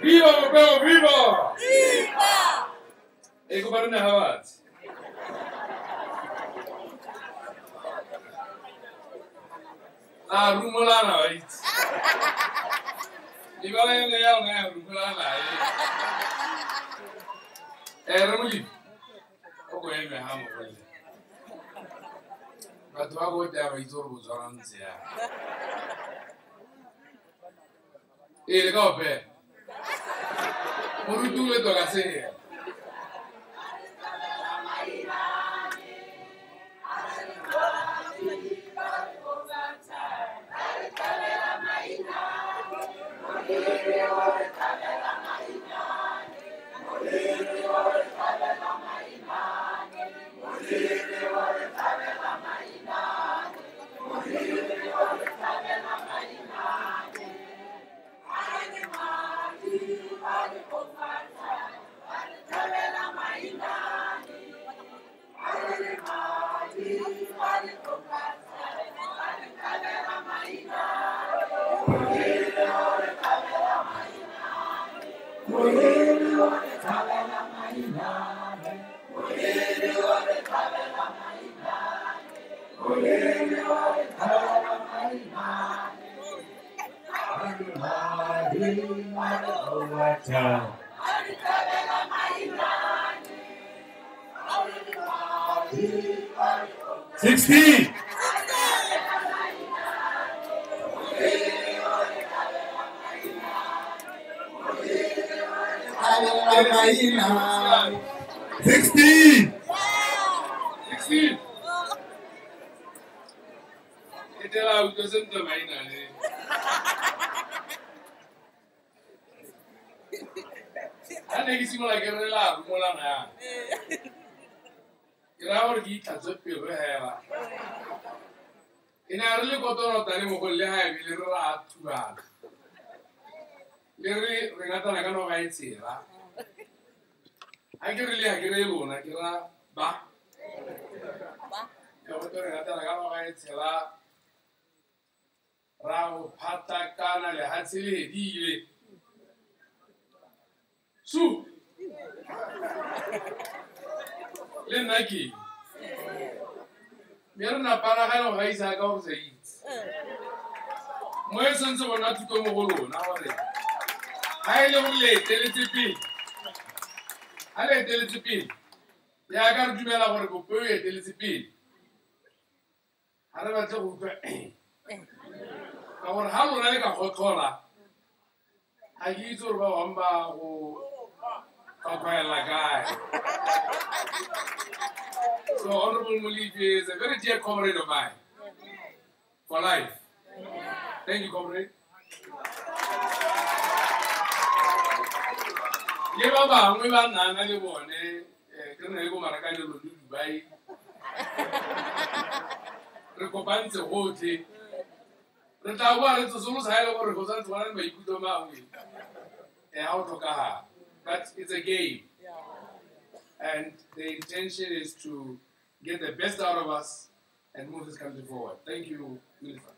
Viva, Bopeu, viva! Viva! Eko pa rin na hawat. Rumula na, right? Di ba lang yung nayaw na rumula na, Ramuli. Oko yung may hamo ko yun. Bato ako tayo may turbo sa lang siya. Ikaw, pe. Murutule to kasi. Su Lenaki Mirna Parahano Haisa goes eats. My sons were not to come alone. I don't lay teletipin. I lay teletipin. The Agar Jumela or Bopeu Television. I never told our Hamu like a hot cola. I used to remember who like I. So Honorable Mulif is a very dear comrade of mine for life. Thank you, comrade. Ye baba, we ba na le bone, ke re go maraka le lo Dubai. Re kopantse hotlhe. Re tla bua re tsolo sa ile gore go sa tswana ba ikuto mangwe. How to kaha. But it's a game. And the intention is to get the best out of us and move this country forward. Thank you, Minister.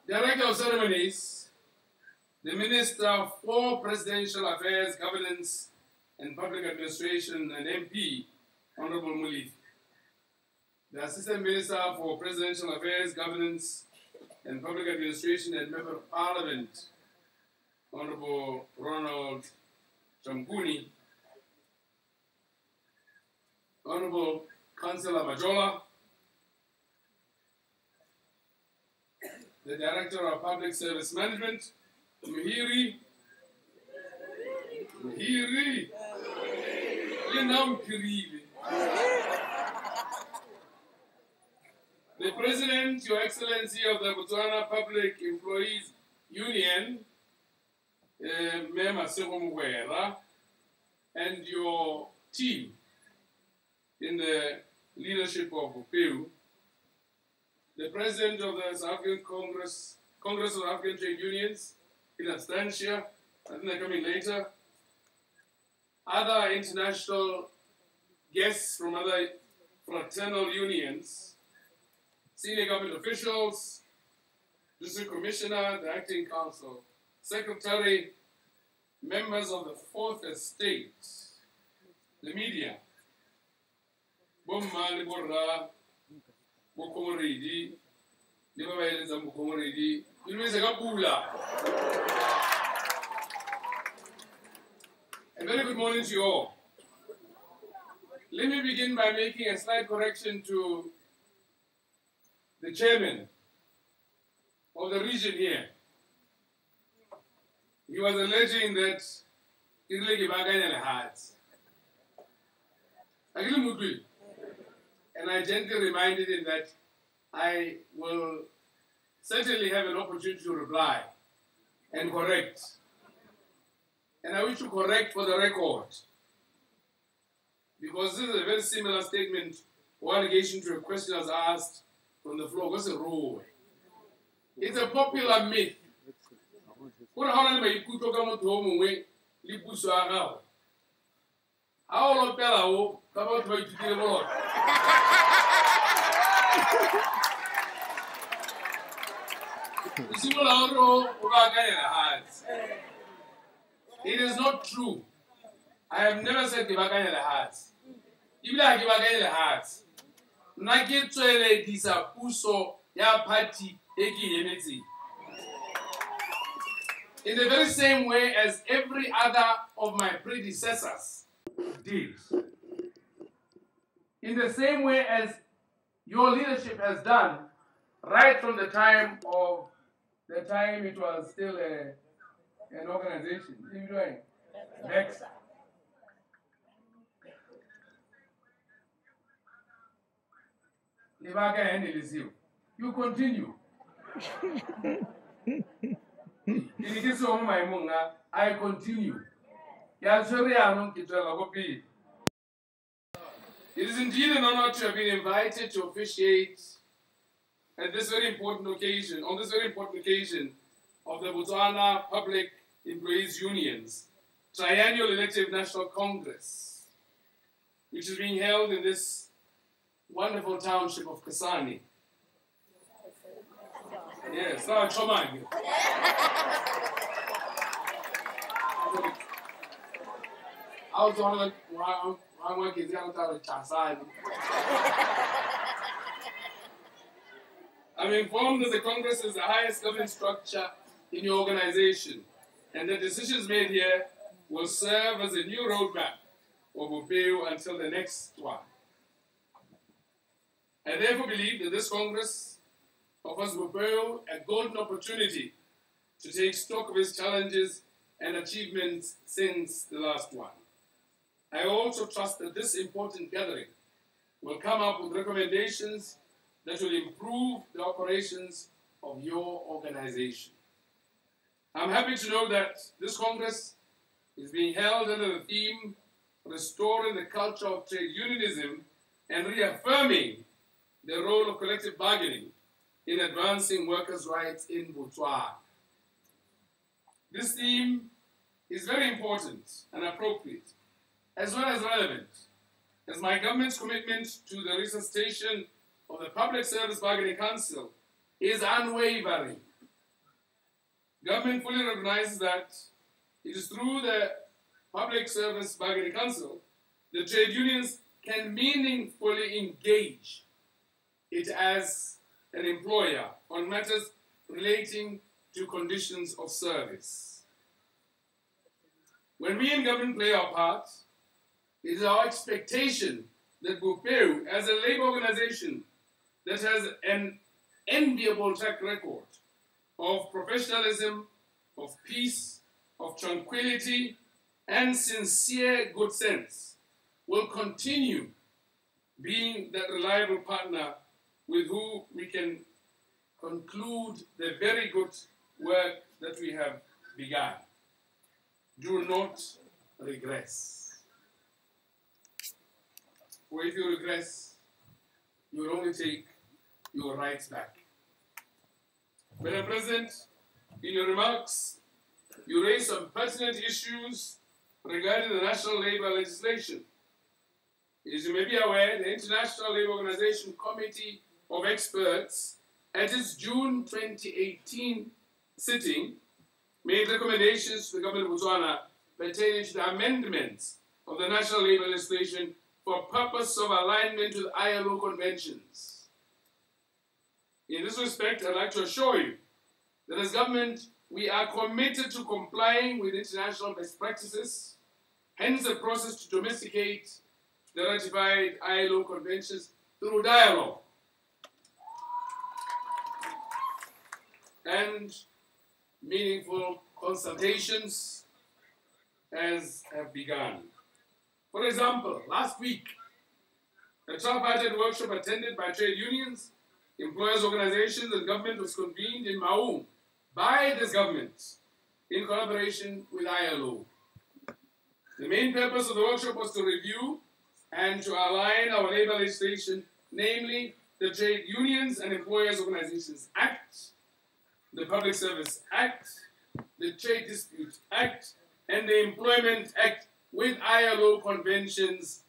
Director of Ceremonies, the Minister for Presidential Affairs, Governance and Public Administration and MP, Honorable Mulif. The Assistant Minister for Presidential Affairs, Governance and Public Administration and Member of Parliament, Honorable Ronald Chamkuni, Honorable Councillor Majola, the Director of Public Service Management, Muhiri, the President, Your Excellency of the Botswana Public Employees Union, Mema Segomwera, and your team in the leadership of Bopeu, the President of the South African Congress of African Trade Unions, in absentia, I think they're coming later, other international guests from other fraternal unions, senior government officials, district commissioner, the acting council secretary, members of the Fourth Estate, the media, bomma le borra bokomoredi le ba ba eletsa bokomoredi ilwetse ka pula. A very good morning to you all. Let me begin by making a slight correction to the chairman of the region here. He was alleging that Irlegi Baganya had. And I gently reminded him that I will certainly have an opportunity to reply and correct. And I wish to correct for the record, because this is a very similar statement or allegation to a question I was asked from the floor. What's a rule? It's a popular myth. It is not true. I have never said Gibaganya the hearts. Even I Gibaganya the hearts. Nakitswele disapuso ya party eki yemezi. In the very same way as every other of my predecessors did. In the same way as your leadership has done right from the time it was still an organization. Next. You continue. I continue. It is indeed an honor to have been invited to officiate at this very important occasion, on this very important occasion of the Botswana Public Employees Union's Triennial Elective National Congress, which is being held in this wonderful township of Kasane. Yes, now Chomang. I was on I'm informed that the Congress is the highest governance structure in your organization, and the decisions made here will serve as a new roadmap for Bopeu until the next one. I therefore believe that this Congress offers Bopeu a golden opportunity to take stock of his challenges and achievements since the last one. I also trust that this important gathering will come up with recommendations that will improve the operations of your organization. I'm happy to know that this Congress is being held under the theme Restoring the Culture of Trade Unionism and Reaffirming the Role of Collective Bargaining in Advancing Workers' Rights in Botswana. This theme is very important and appropriate, as well as relevant, as my government's commitment to the resuscitation of the Public Service Bargaining Council is unwavering. Government fully recognizes that it is through the Public Service Bargaining Council that trade unions can meaningfully engage it as an employer on matters relating to conditions of service. When we in government play our part, it is our expectation that Bopeu, as a labor organization that has an enviable track record of professionalism, of peace, of tranquility, and sincere good sense, will continue being that reliable partner with whom we can conclude the very good work that we have begun. Do not regress. For if you regress, you will only take your rights back. Madam President, in your remarks, you raised some pertinent issues regarding the national labor legislation. As you may be aware, the International Labour Organization Committee of Experts, at its June 2018 sitting, made recommendations to the government of Botswana pertaining to the amendments of the national labour legislation for purpose of alignment with ILO conventions. In this respect, I'd like to assure you that as government, we are committed to complying with international best practices, hence the process to domesticate the ratified ILO conventions through dialogue and meaningful consultations as have begun. For example, last week, a tripartite workshop attended by trade unions, employers' organizations, and government was convened in Maung by this government in collaboration with ILO. The main purpose of the workshop was to review and to align our labor legislation, namely the Trade Unions and Employers Organizations Act, the Public Service Act, the Trade Dispute Act, and the Employment Act with ILO conventions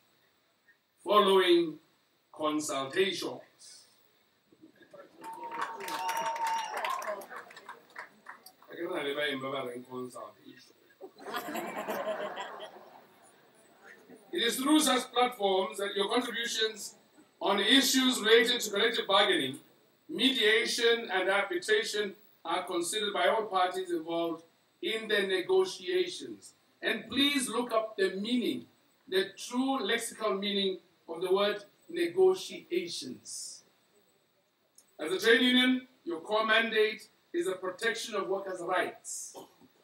following consultations. It is through such platforms that your contributions on issues related to collective bargaining, mediation, and arbitration are considered by all parties involved in the negotiations. And please look up the meaning, the true lexical meaning of the word negotiations. As a trade union, your core mandate is the protection of workers' rights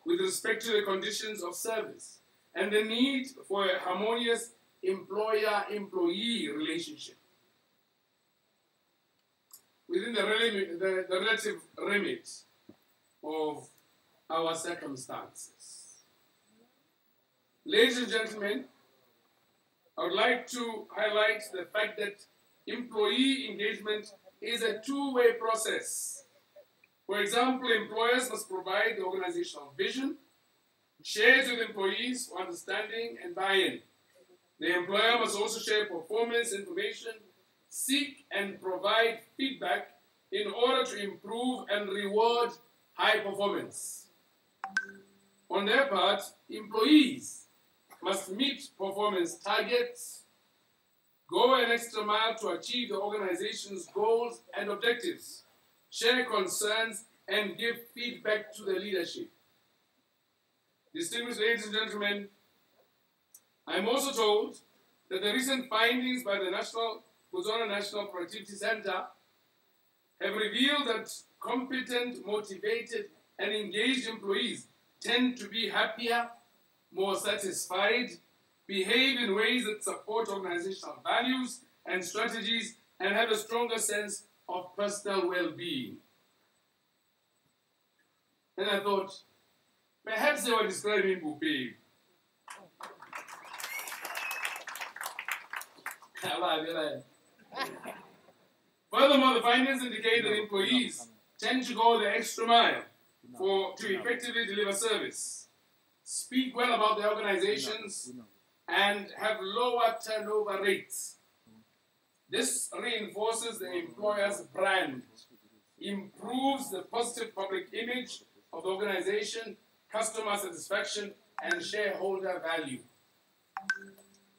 with respect to the conditions of service and the need for a harmonious employer-employee relationship within the relative remit of our circumstances. Ladies and gentlemen, I would like to highlight the fact that employee engagement is a two-way process. For example, employers must provide the organizational vision, share it with employees for understanding and buy-in. The employer must also share performance information, seek and provide feedback in order to improve and reward high performance. On their part, employees must meet performance targets, go an extra mile to achieve the organization's goals and objectives, share concerns, and give feedback to the leadership. Distinguished ladies and gentlemen, I am also told that the recent findings by the Botswana National Productivity Center have revealed that competent, motivated, and engaged employees tend to be happier, more satisfied, behave in ways that support organizational values and strategies, and have a stronger sense of personal well-being. And I thought, perhaps they were describing Bopeu. Furthermore, the findings indicate that employees tend to go the extra mile to effectively deliver service, speak well about their organizations, and have lower turnover rates. This reinforces the employer's brand, improves the positive public image of the organization, customer satisfaction, and shareholder value.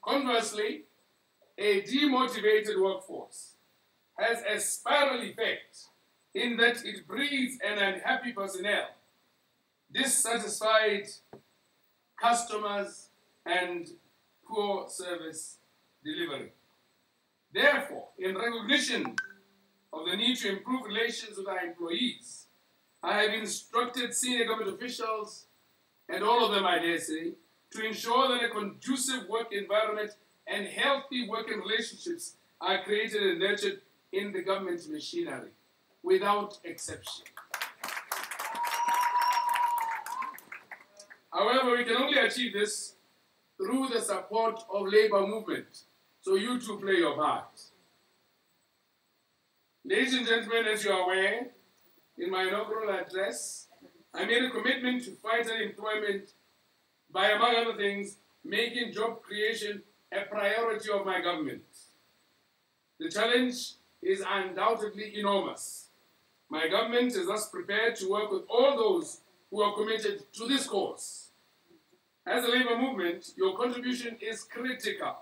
Conversely, a demotivated workforce has a spiral effect in that it breeds an unhappy personnel, dissatisfied customers, and poor service delivery. Therefore, in recognition of the need to improve relations with our employees, I have instructed senior government officials, and all of them, I dare say, to ensure that a conducive work environment and healthy working relationships are created and nurtured in the government machinery, without exception. However, we can only achieve this through the support of labor movement, so you too play your part. Ladies and gentlemen, as you are aware, in my inaugural address, I made a commitment to fight unemployment by, among other things, making job creation a priority of my government. The challenge is undoubtedly enormous. My government is thus prepared to work with all those who are committed to this cause. As a labor movement, your contribution is critical,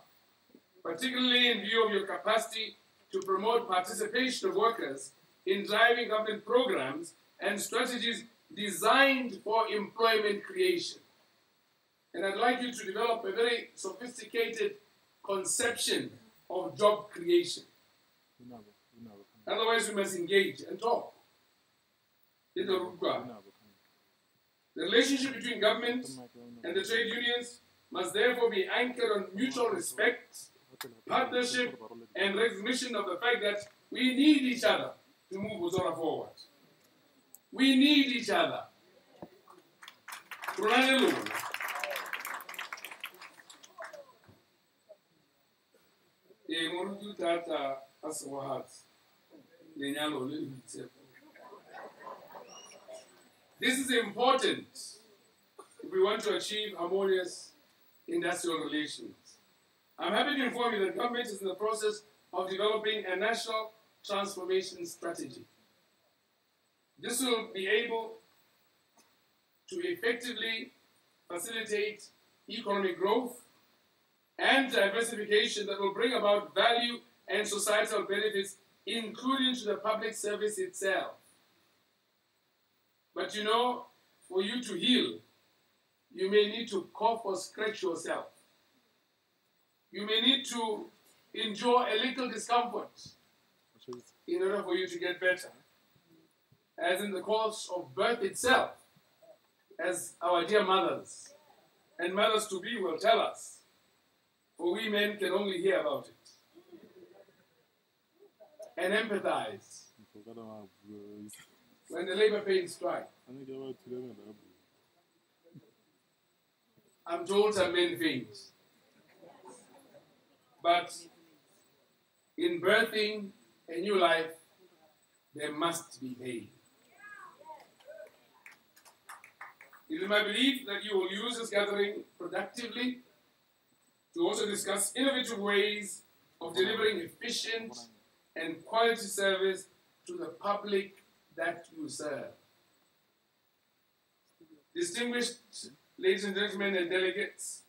particularly in view of your capacity to promote participation of workers in driving government programs and strategies designed for employment creation. And I'd like you to develop a very sophisticated conception of job creation. Otherwise, we must engage and talk. The relationship between government and the trade unions must therefore be anchored on mutual respect, partnership, and recognition of the fact that we need each other to move Botswana forward. We need each other. This is important if we want to achieve harmonious industrial relations. I'm happy to inform you that government is in the process of developing a national transformation strategy. This will be able to effectively facilitate economic growth and diversification that will bring about value and societal benefits, including to the public service itself. But you know, for you to heal, you may need to cough or scratch yourself. You may need to endure a little discomfort in order for you to get better. As in the course of birth itself, as our dear mothers and mothers-to-be will tell us, for we men can only hear about it and empathize when the labor pains strike. I'm told some men faint, but in birthing a new life, there must be pain. It is my belief that you will use this gathering productively to also discuss innovative ways of delivering efficient and quality service to the public that you serve. Distinguished ladies and gentlemen and delegates,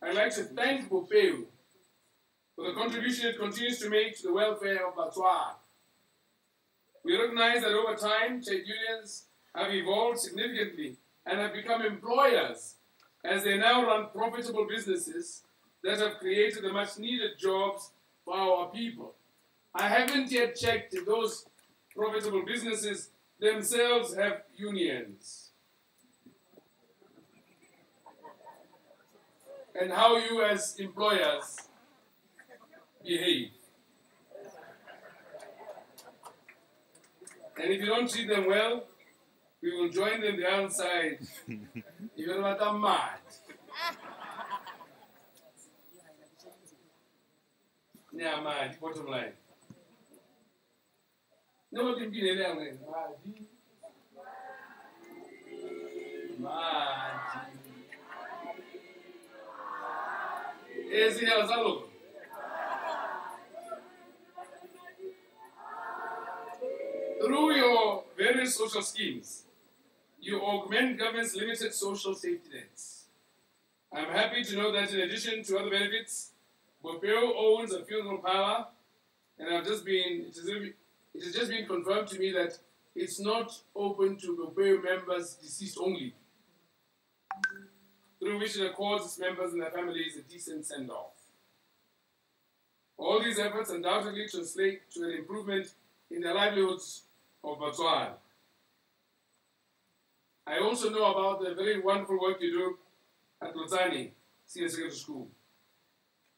I'd like to thank Bopeu for the contribution it continues to make to the welfare of Botswana. We recognize that over time, trade unions have evolved significantly and have become employers as they now run profitable businesses that have created the much needed jobs for our people. I haven't yet checked if those profitable businesses themselves have unions, and how you as employers behave. And if you don't treat them well, we will join them the outside. Even what I'm mad. Yeah, mad, bottom line. No can be there. Mad. Is he else alone? Through your various social schemes, you augment government's limited social safety nets. I'm happy to know that in addition to other benefits, Bopeu owns a funeral parlor, and it has just been confirmed to me that it's not open to Bopeu members deceased only, through which it accords its members and their families a decent send-off. All these efforts undoubtedly translate to an improvement in the livelihoods of Botswana. I also know about the very wonderful work you do at Lotsani Senior Secondary School.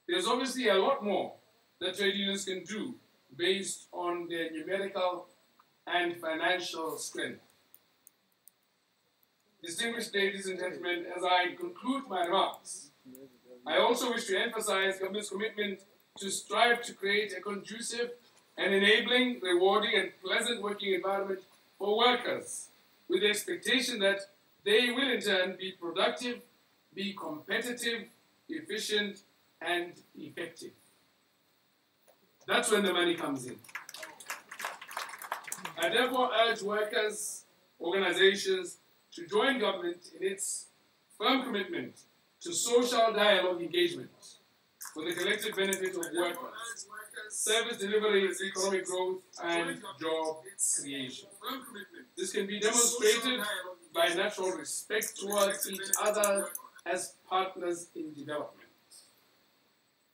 There's obviously a lot more that trade unions can do based on their numerical and financial strength. Distinguished ladies and gentlemen, as I conclude my remarks, I also wish to emphasize government's commitment to strive to create a conducive an enabling, rewarding, and pleasant working environment for workers, with the expectation that they will in turn be productive, be competitive, efficient, and effective. That's when the money comes in. I therefore urge workers, organizations to join government in its firm commitment to social dialogue engagement for the collective benefit of workers, service delivery, economic growth, and job creation. This can be demonstrated by natural respect towards each other as partners in development.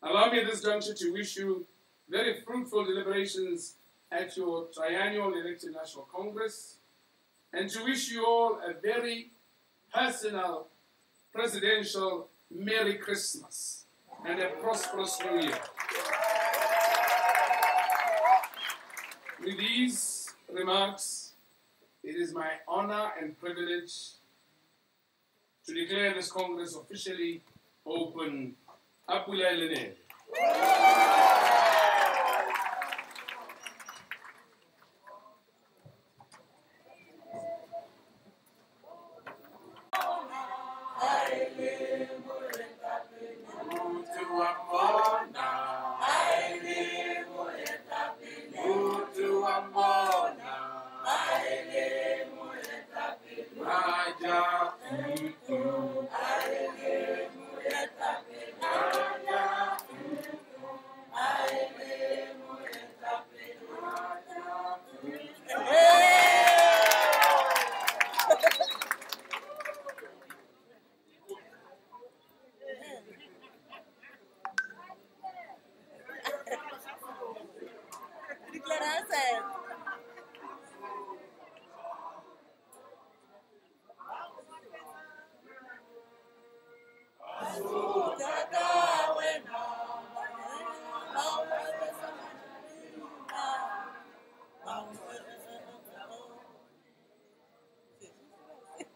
Allow me at this juncture to wish you very fruitful deliberations at your triennial elected National Congress, and to wish you all a very personal presidential Merry Christmas and a prosperous New Year. With these remarks, it is my honor and privilege to declare this Congress officially open. Apula Lene.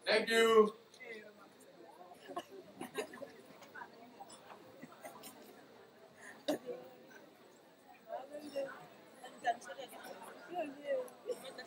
Thank you.